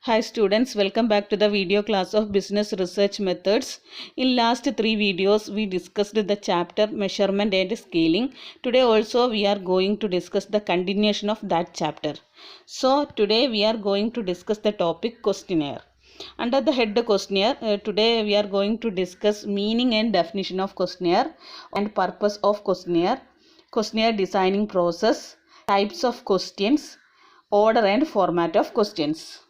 Hi students, welcome back to the video class of Business Research Methods. In last 3 videos, we discussed the chapter Measurement and Scaling. Today also we are going to discuss the continuation of that chapter. So today we are going to discuss the topic questionnaire. Under the head questionnaire, today we are going to discuss meaning and definition of questionnaire and purpose of questionnaire, questionnaire designing process, types of questions, order and format of questions.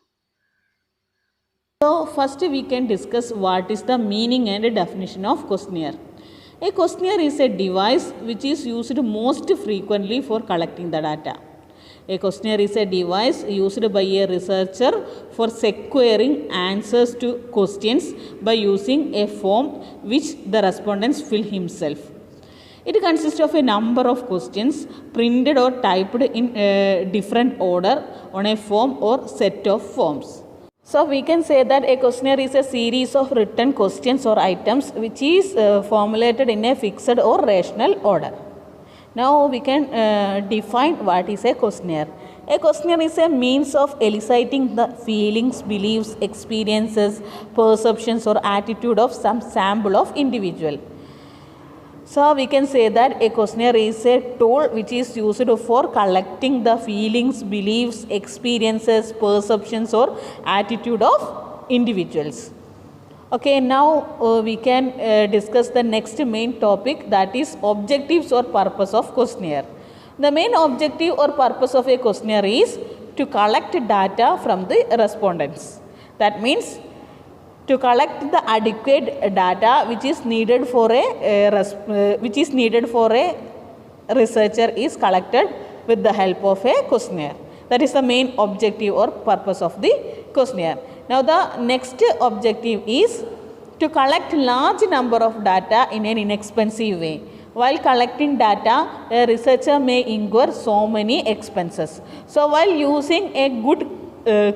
So first we can discuss what is the meaning and definition of questionnaire. A questionnaire is a device which is used most frequently for collecting the data. A questionnaire is a device used by a researcher for securing answers to questions by using a form which the respondents fill himself. It consists of a number of questions printed or typed in a different order on a form or set of forms. So we can say that a questionnaire is a series of written questions or items which is formulated in a fixed or rational order. Now we can define what is a questionnaire. A questionnaire is a means of eliciting the feelings, beliefs, experiences, perceptions or attitude of some sample of individual. So we can say that a questionnaire is a tool which is used for collecting the feelings, beliefs, experiences, perceptions or attitude of individuals. Okay, now we can discuss the next main topic, that is objectives or purpose of questionnaire. The main objective or purpose of a questionnaire is to collect data from the respondents. That means to collect the adequate data which is needed for a researcher is collected with the help of a questionnaire. That is the main objective or purpose of the questionnaire. Now the next objective is to collect large number of data in an inexpensive way. While collecting data, a researcher may incur so many expenses. So while using a good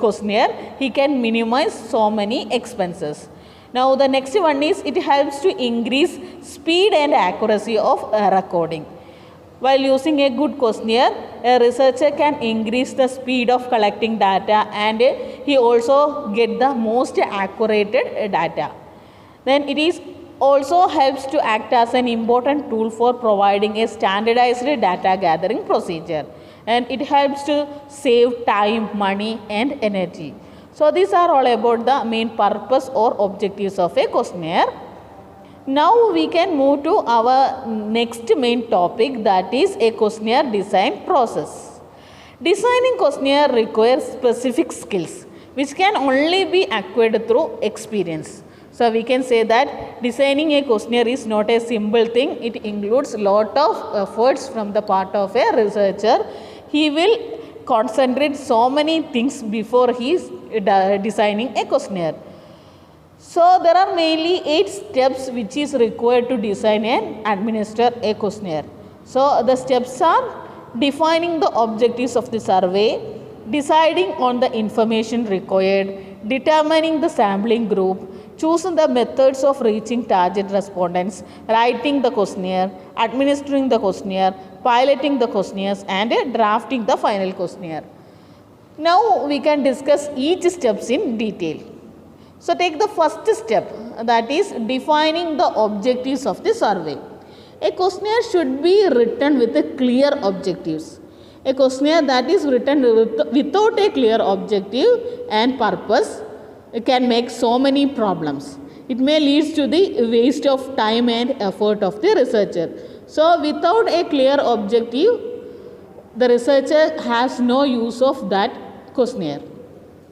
questionnaire, he can minimize so many expenses. Now the next one is it helps to increase speed and accuracy of recording. While using a good questionnaire, a researcher can increase the speed of collecting data and he also get the most accurate data. Then it is also helps to act as an important tool for providing a standardized data gathering procedure, and it helps to save time, money and energy. So these are all about the main purpose or objectives of a questionnaire. Now we can move to our next main topic, that is a questionnaire design process. Designing questionnaire requires specific skills which can only be acquired through experience. So we can say that designing a questionnaire is not a simple thing. It includes lot of efforts from the part of a researcher. He will concentrate so many things before he is designing a questionnaire. So there are mainly 8 steps which is required to design and administer a questionnaire. So the steps are defining the objectives of the survey, deciding on the information required, determining the sampling group, choosing the methods of reaching target respondents, writing the questionnaire, administering the questionnaire, piloting the questionnaires and drafting the final questionnaire. Now we can discuss each steps in detail. So take the first step, that is defining the objectives of the survey. A questionnaire should be written with a clear objectives. A questionnaire that is written without a clear objective and purpose can make so many problems. It may lead to the waste of time and effort of the researcher. So without a clear objective, the researcher has no use of that questionnaire.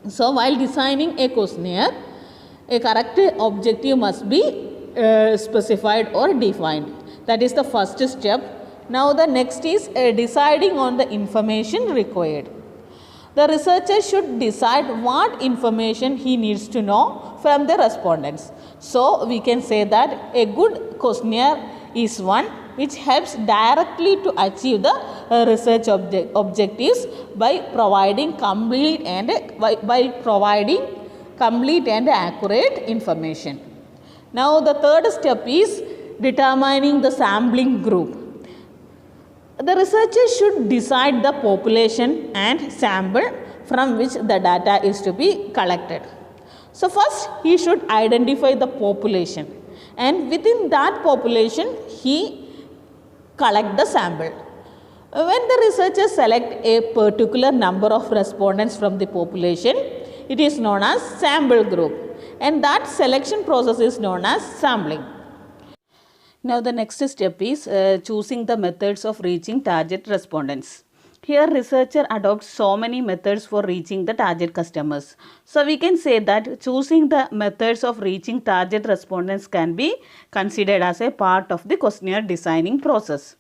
So while designing a questionnaire, a correct objective must be specified or defined. That is the first step. Now the next is deciding on the information required. The researcher should decide what information he needs to know from the respondents. So we can say that a good questionnaire is one which helps directly to achieve the research objectives by providing complete and accurate information. Now the third step is determining the sampling group. The researcher should decide the population and sample from which the data is to be collected. So first he should identify the population, and within that population he collect the sample. When the researchers select a particular number of respondents from the population, it is known as sample group, and that selection process is known as sampling. Now the next step is choosing the methods of reaching target respondents. Here researcher adopts so many methods for reaching the target customers. So we can say that choosing the methods of reaching target respondents can be considered as a part of the questionnaire designing process.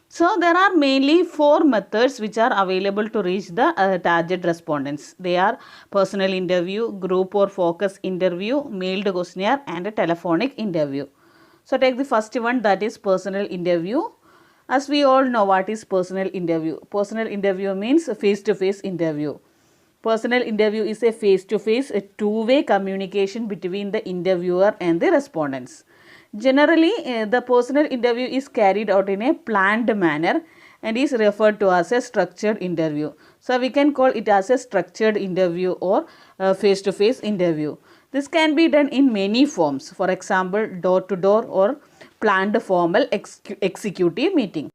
So there are mainly 4 methods which are available to reach the target respondents. They are personal interview, group or focus interview, mailed questionnaire and a telephonic interview. So take the first one, that is personal interview. As we all know what is personal interview. Personal interview means a face-to-face interview. Personal interview is a face-to-face, a two-way communication between the interviewer and the respondents. Generally, the personal interview is carried out in a planned manner and is referred to as a structured interview. So we can call it as a structured interview or face-to-face interview. This can be done in many forms. For example, door-to-door or planned formal executive meeting.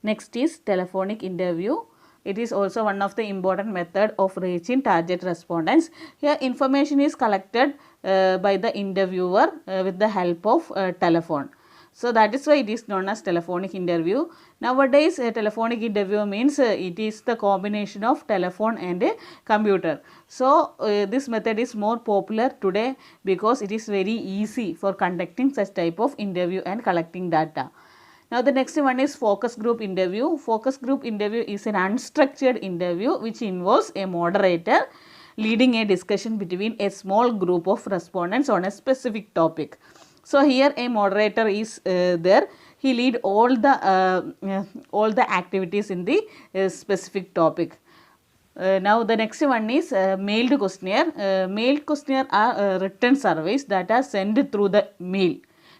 Next is telephonic interview. It is also one of the important method of reaching target respondents. Here information is collected by the interviewer with the help of telephone. So that is why it is known as telephonic interview. Nowadays telephonic interview means it is the combination of telephone and a computer. So this method is more popular today because it is very easy for conducting such type of interview and collecting data. Now the next one is focus group interview. Focus group interview is an unstructured interview which involves a moderator leading a discussion between a small group of respondents on a specific topic. So here a moderator is there. He lead all the activities in the specific topic. Now the next one is mailed questionnaire. Mailed questionnaire are written surveys that are sent through the mail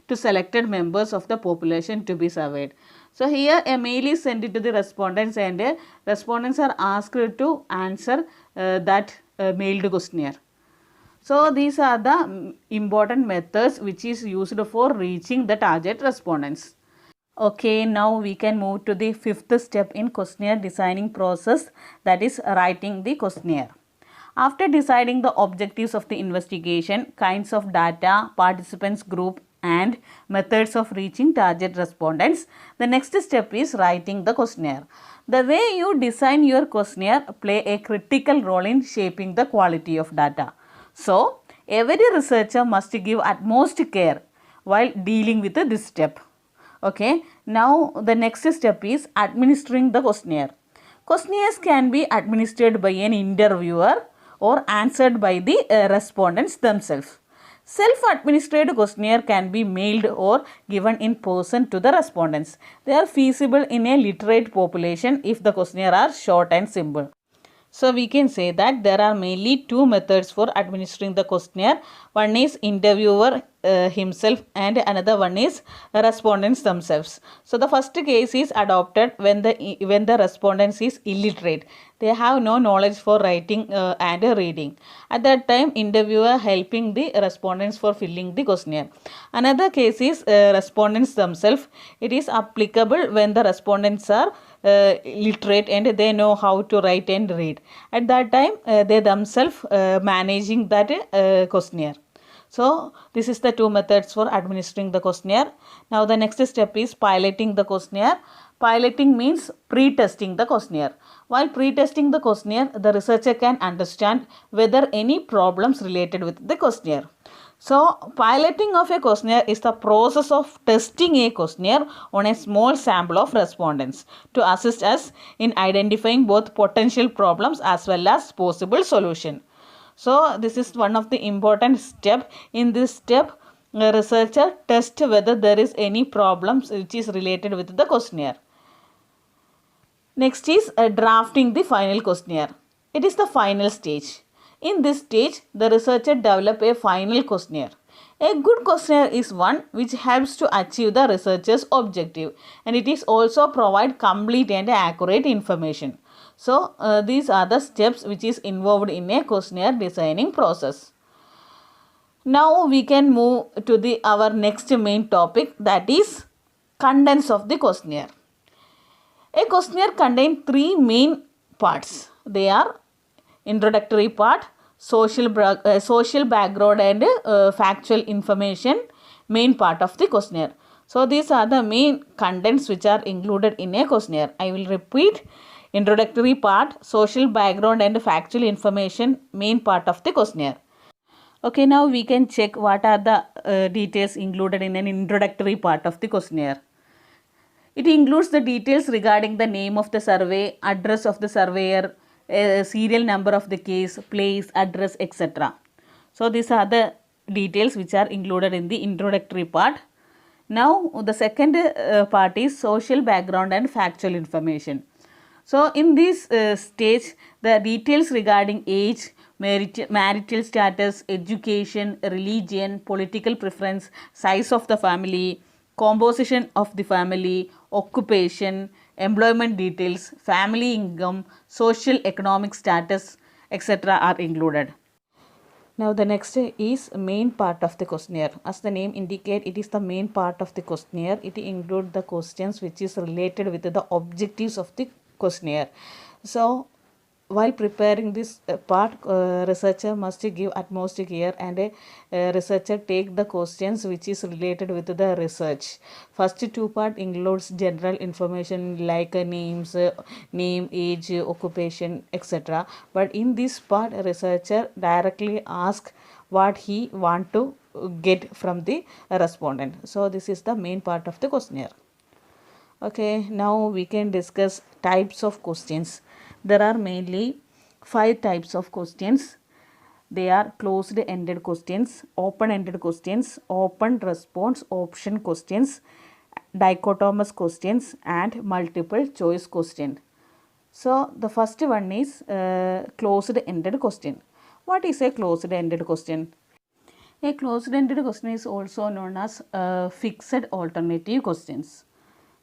to selected members of the population to be surveyed. So here a mail is sent to the respondents and respondents are asked to answer that mailed questionnaire. So these are the important methods which is used for reaching the target respondents. Okay, now we can move to the 5th step in questionnaire designing process, that is writing the questionnaire. After deciding the objectives of the investigation, kinds of data, participants group and methods of reaching target respondents, the next step is writing the questionnaire. The way you design your questionnaire play a critical role in shaping the quality of data. So, every researcher must give utmost care while dealing with this step. Okay, now the next step is administering the questionnaire. Questionnaires can be administered by an interviewer or answered by the respondents themselves. Self-administered questionnaire can be mailed or given in person to the respondents. They are feasible in a literate population if the questionnaire are short and simple. So we can say that there are mainly 2 methods for administering the questionnaire. One is interviewer himself and another one is respondents themselves. So the first case is adopted when the respondents is illiterate. They have no knowledge for writing and reading. At that time, interviewer helping the respondents for filling the questionnaire. Another case is respondents themselves. It is applicable when the respondents are literate and they know how to write and read. At that time, they themselves managing that questionnaire. So this is the 2 methods for administering the questionnaire. Now the next step is piloting the questionnaire. Piloting means pre-testing the questionnaire. While pre-testing the questionnaire, the researcher can understand whether any problems related with the questionnaire. So piloting of a questionnaire is the process of testing a questionnaire on a small sample of respondents to assist us in identifying both potential problems as well as possible solution. So this is one of the important step. In this step, the researcher tests whether there is any problems which is related with the questionnaire. Next is drafting the final questionnaire. It is the final stage. In this stage, the researcher develops a final questionnaire. A good questionnaire is one which helps to achieve the researcher's objective, and it is also provide complete and accurate information. So these are the steps which is involved in a questionnaire designing process. Now we can move to our next main topic, that is contents of the questionnaire. A questionnaire contains three main parts. They are introductory part, social background and factual information, main part of the questionnaire. So these are the main contents which are included in a questionnaire. I will repeat: introductory part, social background and factual information, main part of the questionnaire. Okay, now we can check what are the details included in an introductory part of the questionnaire. It includes the details regarding the name of the survey, address of the surveyor, serial number of the case, place, address, etc. So these are the details which are included in the introductory part. Now the second part is social background and factual information. So in this stage, the details regarding age, marital status, education, religion, political preference, size of the family, composition of the family, occupation, employment details, family income, social economic status, etc. are included. Now the next is main part of the questionnaire. As the name indicates, it is the main part of the questionnaire. It includes the questions which is related with the objectives of the questionnaire. So while preparing this part, researcher must give utmost care, and researcher take the questions which is related with the research. First two part includes general information like names, name, age, occupation, etc. But in this part, researcher directly ask what he want to get from the respondent. So this is the main part of the questionnaire. Okay, now we can discuss types of questions. There are mainly 5 types of questions. They are closed-ended questions, open-ended questions, open response option questions, dichotomous questions, and multiple choice question. So the first one is closed-ended question. What is a closed-ended question? A closed-ended question is also known as fixed alternative questions.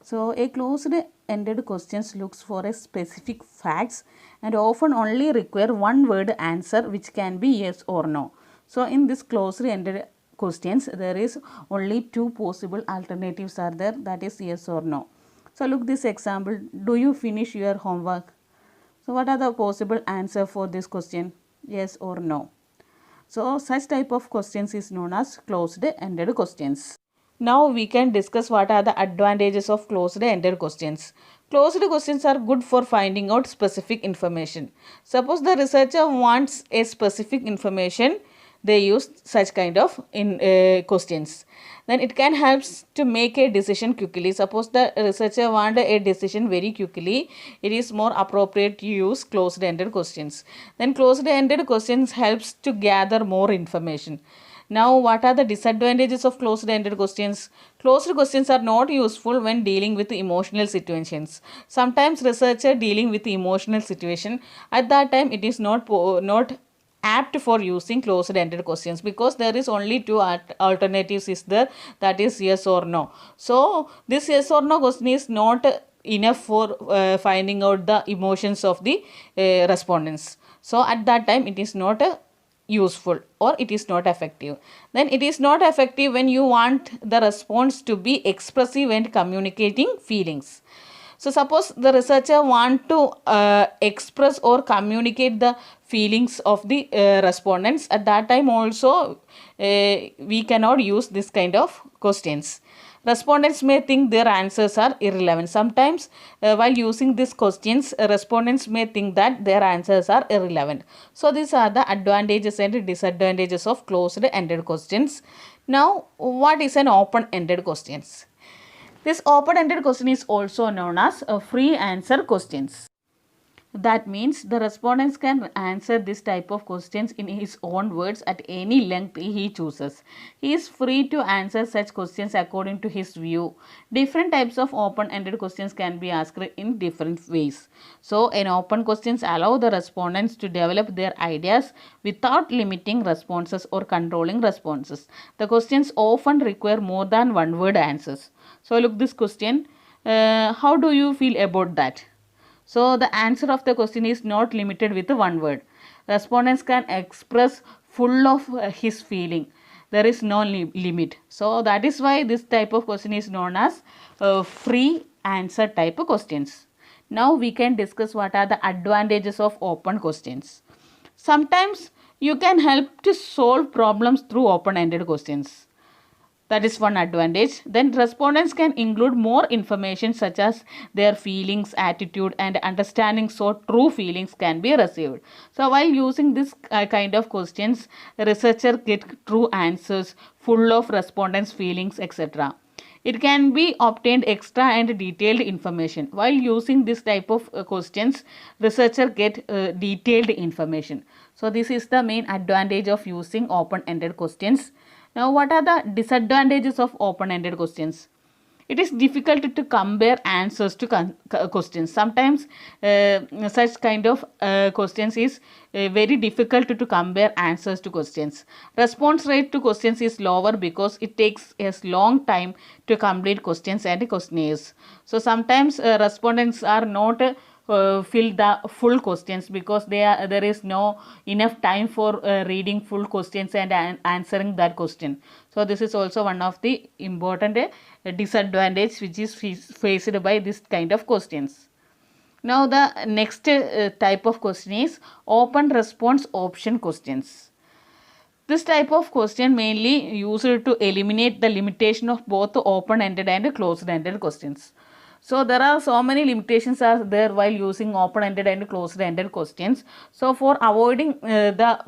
So a closed-ended questions looks for a specific facts and often only require one word answer, which can be yes or no. So in this closed-ended questions, there is only two possible alternatives are there, that is yes or no. So look this example: do you finish your homework? So what are the possible answer for this question? Yes or no. So such type of questions is known as closed-ended questions. Now we can discuss what are the advantages of closed-ended questions. Closed questions are good for finding out specific information. Suppose the researcher wants a specific information, they use such kind of questions. Then it can help to make a decision quickly. Suppose the researcher wants a decision very quickly, it is more appropriate to use closed-ended questions. Then closed-ended questions helps to gather more information. Now, what are the disadvantages of closed-ended questions? Closed questions are not useful when dealing with emotional situations. Sometimes researcher dealing with emotional situation, at that time it is not apt for using closed-ended questions, because there is only two alternatives is there, that is yes or no. So this yes or no question is not enough for finding out the emotions of the respondents. So at that time it is not useful, or it is not effective. Then it is not effective when you want the response to be expressive and communicating feelings. So suppose the researcher want to express or communicate the feelings of the respondents, at that time also we cannot use this kind of questions. Respondents may think their answers are irrelevant. Sometimes while using these questions, respondents may think that their answers are irrelevant. So these are the advantages and disadvantages of closed-ended questions. Now, what is an open-ended questions? This open-ended question is also known as free answer questions. That means the respondents can answer this type of questions in his own words at any length he chooses. He is free to answer such questions according to his view. Different types of open-ended questions can be asked in different ways. So, an open questions allow the respondents to develop their ideas without limiting responses or controlling responses. The questions often require more than one word answers. So, look this question. How do you feel about that? So the answer of the question is not limited with one word. Respondents can express full of his feeling. There is no limit. So that is why this type of question is known as free answer type of questions. Now we can discuss what are the advantages of open questions. Sometimes you can help to solve problems through open-ended questions. That is one advantage. Then respondents can include more information such as their feelings, attitude and understanding, so true feelings can be received. So while using this kind of questions, researcher get true answers full of respondents' feelings, etc. It can be obtained extra and detailed information. While using this type of questions, researcher get detailed information. So this is the main advantage of using open-ended questions. Now, what are the disadvantages of open-ended questions? It is difficult to compare answers to questions. Sometimes such kind of questions is very difficult to compare answers to questions. Response rate to questions is lower because it takes a long time to complete questions and questionnaires. So sometimes respondents are not fill the full questions because there is no enough time for reading full questions and answering that question. So this is also one of the important disadvantage which is faced by this kind of questions. Now the next type of question is open response option questions. This type of question mainly used to eliminate the limitation of both open-ended and closed-ended questions. So there are so many limitations are there while using open-ended and closed-ended questions. So for avoiding the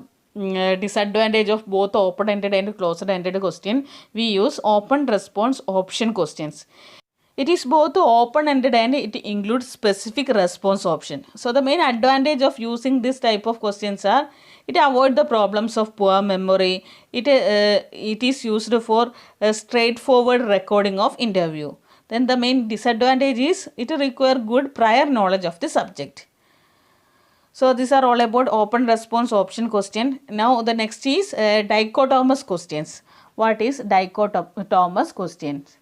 disadvantage of both open-ended and closed-ended question, we use open response option questions. It is both open-ended and it includes specific response option. So the main advantage of using this type of questions are it avoids the problems of poor memory. It is used for a straightforward recording of interview. Then the main disadvantage is it requires good prior knowledge of the subject. So these are all about open response option question. Now the next is dichotomous questions. What is dichotomous questions?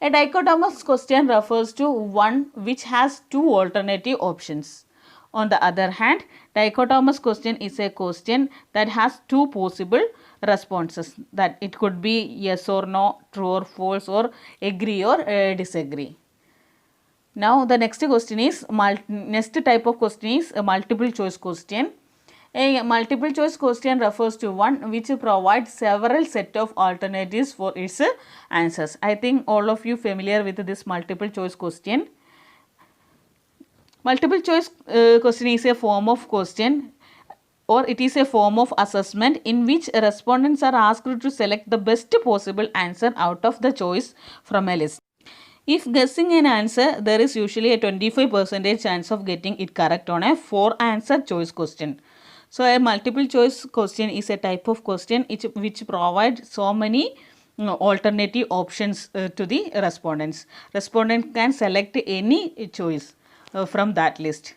A dichotomous question refers to one which has two alternative options. On the other hand, dichotomous question is a question that has two possible responses, that it could be yes or no, true or false, or agree or disagree. Now the next question is next type of question is a multiple choice question. A multiple choice question refers to one which provides several set of alternatives for its answers. I think all of you familiar with this multiple choice question. Multiple choice question is a form of question or it is a form of assessment in which respondents are asked to select the best possible answer out of the choice from a list. If guessing an answer, there is usually a 25% chance of getting it correct on a 4-answer choice question. So a multiple choice question is a type of question which provides so many alternative options to the respondents. Respondent can select any choice from that list.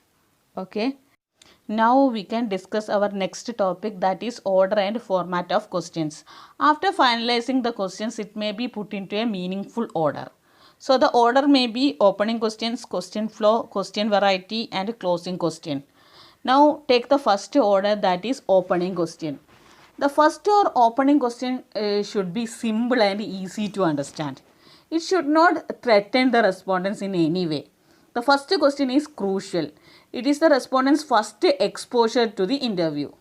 Okay. Now we can discuss our next topic, that is order and format of questions. After finalizing the questions, it may be put into a meaningful order. So the order may be opening questions, question flow, question variety and closing question. Now take the first order, that is opening question. The first or opening question should be simple and easy to understand. It should not threaten the respondents in any way. The first question is crucial. It is the respondent's first exposure to the interview.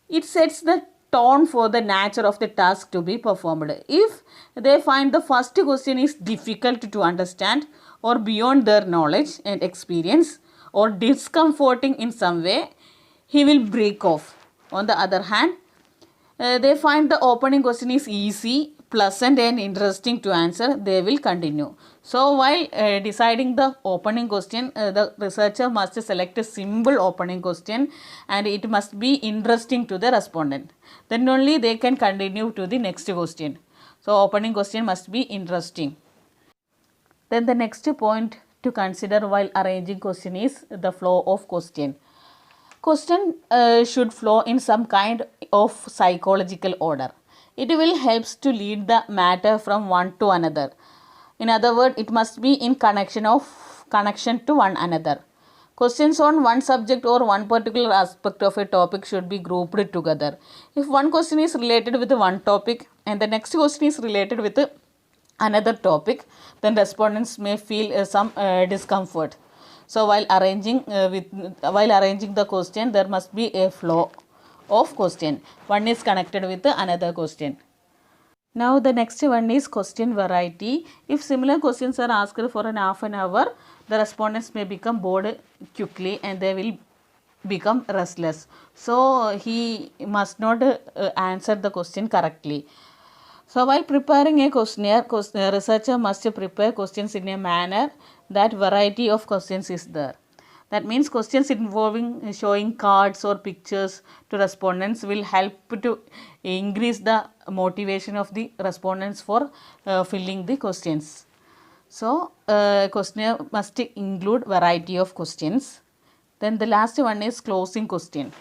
It sets the tone for the nature of the task to be performed. If they find the first question is difficult to understand or beyond their knowledge and experience or discomforting in some way, he will break off. On the other hand, they find the opening question is easy, pleasant and interesting to answer, they will continue. So while deciding the opening question, the researcher must select a simple opening question and it must be interesting to the respondent. Then only they can continue to the next question. So opening question must be interesting. Then the next point to consider while arranging question is the flow of question. Question should flow in some kind of psychological order. It will help to lead the matter from one to another. In other words, it must be in connection to one another. Questions on one subject or one particular aspect of a topic should be grouped together. If one question is related with one topic and the next question is related with another topic, then respondents may feel some discomfort. So while arranging the question, there must be a flow of question. One is connected with another question. Now the next one is question variety. If similar questions are asked for an half an hour, the respondents may become bored quickly and they will become restless. So he must not answer the question correctly. So while preparing a questionnaire, researcher must prepare questions in a manner that variety of questions is there. That means questions involving showing cards or pictures to respondents will help to increase the motivation of the respondents for filling the questions. So questionnaire must include variety of questions. Then the last one is closing question.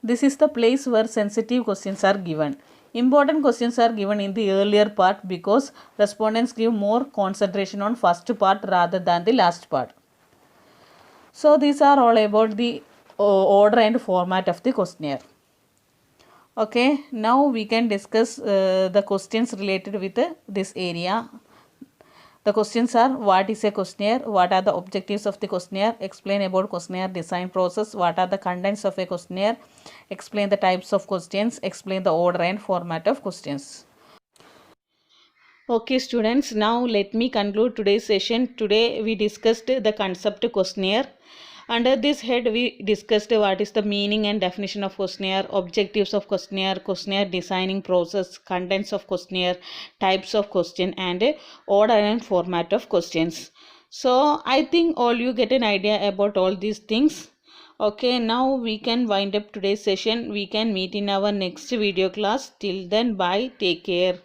This is the place where sensitive questions are given. Important questions are given in the earlier part because respondents give more concentration on first part rather than the last part. So these are all about the order and format of the questionnaire. Okay, now we can discuss the questions related with this area. The questions are: what is a questionnaire? What are the objectives of the questionnaire? Explain about questionnaire design process. What are the contents of a questionnaire? Explain the types of questions. Explain the order and format of questions. Okay students, now let me conclude today's session. Today we discussed the concept questionnaire. Under this head we discussed what is the meaning and definition of questionnaire, objectives of questionnaire, questionnaire designing process, contents of questionnaire, types of question and order and format of questions. So I think all you get an idea about all these things. Okay, now we can wind up today's session. We can meet in our next video class. Till then, bye, take care.